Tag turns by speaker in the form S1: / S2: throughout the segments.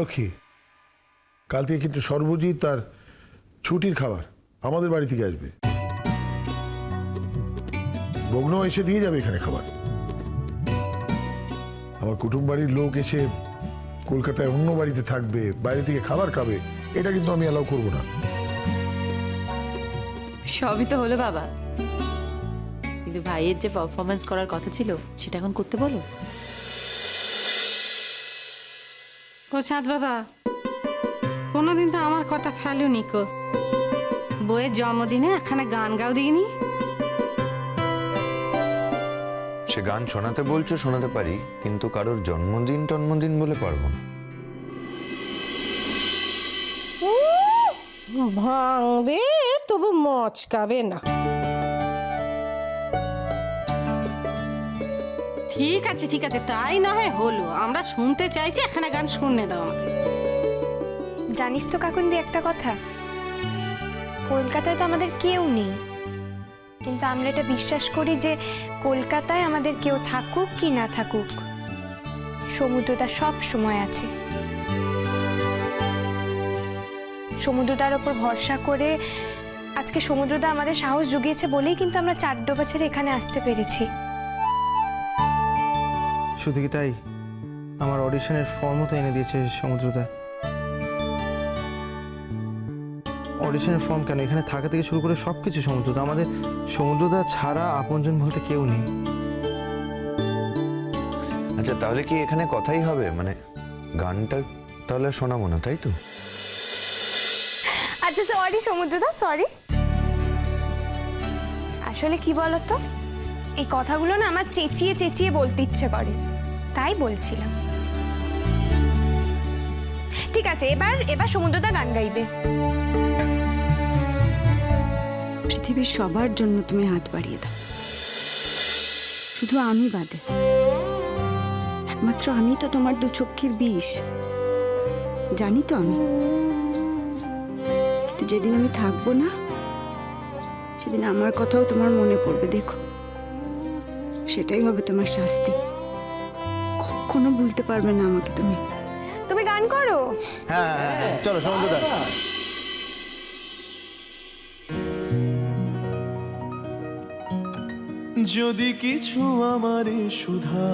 S1: লক্ষ্মী, কাল থেকে কিন্তু সর্বজিৎ তার ছুটির খাবার আমাদের বাড়ি থেকে আসবে। ভগ্ন এসে দিয়ে যাবে এখানে খাবার। আমার কুটুম বাড়ির লোক এসে কলকাতায় অন্য বাড়িতে থাকবে, বাইরে থেকে খাবার খাবে, এটা কিন্তু আমি অ্যালাউ করবো না।
S2: সবই তো হলো বাবা, কিন্তু ভাইয়ের যে পারফরমেন্স করার কথা ছিল সেটা এখন করতে বলো।
S3: ও চাঁদ বাবা, কোনোদিন তো আমার কথা ফেলুনি কো। বইয়ের জন্মদিনে এখানে গান গাও দিইনি?
S4: সে গান শোনাতে বলছো শোনাতে পারি, কিন্তু কারোর জন্মদিন বলে পারবো না।
S3: ভাঙবে তবু মচকাবে না। ঠিক আছে ঠিক আছে, তাই না হয় হলো। আমরা শুনতে চাইছি, এখানে গান শুনে দাও আমাকে।
S5: জানিস তো কাকুন্দি একটা কথা, কলকাতায় তো আমাদের কেউ নেই, কিন্তু আমরা এটা বিশ্বাস করি যে কলকাতায় আমাদের কেউ থাকুক কি না থাকুক, সমুদ্রটা সব সময় আছে। সমুদ্রটার ওপর ভরসা করে আজকে সমুদ্রটা আমাদের সাহস জুগিয়েছে বলেই কিন্তু আমরা চারডোবা ছেড়ে এখানে আসতে পেরেছি।
S6: শুধু কি তাই, আমার অডিশনের ফর্মও তো এনে দিয়েছে সমুদ্রদা। অডিশনের ফর্ম কেন, এখানে থাকা থেকে শুরু করে সব কিছু সমুদ্রদা। আমাদের সমুদ্রদা ছাড়া আপনজন বলতে কেউ নেই।
S4: আচ্ছা, তাহলে কি এখানে কথাই হবে? মানে গানটা তাহলে শোনাবো না, তাই তো?
S5: আচ্ছা সরি সমুদ্রদা, সরি। আসলে কি বলতো, এই কথাগুলো না আমার চেঁচিয়ে চেঁচিয়ে বলতে ইচ্ছে করে, তাই বলছিলাম। ঠিক আছে, এবার সমুদ্রদা গান গাইবে।
S7: পৃথিবীর সবার জন্য তুমি হাত বাড়িয়ে দাও, শুধু আমি বাদে। একমাত্র আমি তো তোমার দু চক্ষের বিষ, জানি তো আমি। কিন্তু যেদিন আমি থাকবো না, সেদিন আমার কথাও তোমার মনে পড়বে, দেখো। সেটাই হবে তোমার শাস্তি। কখনো ভুলতে পারবে না আমাকে তুমি।
S5: তুমি গান করো।
S6: হ্যাঁ, চলো সমুদ্রদা।
S8: যদি কিছু আমারে সুধা,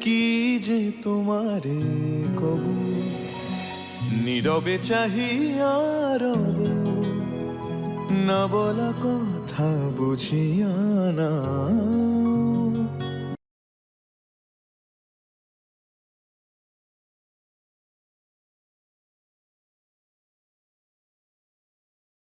S8: কি যে তোমারে কব, নীরবে চাহিয়া রব, না বলা কথা বুঝিয়া না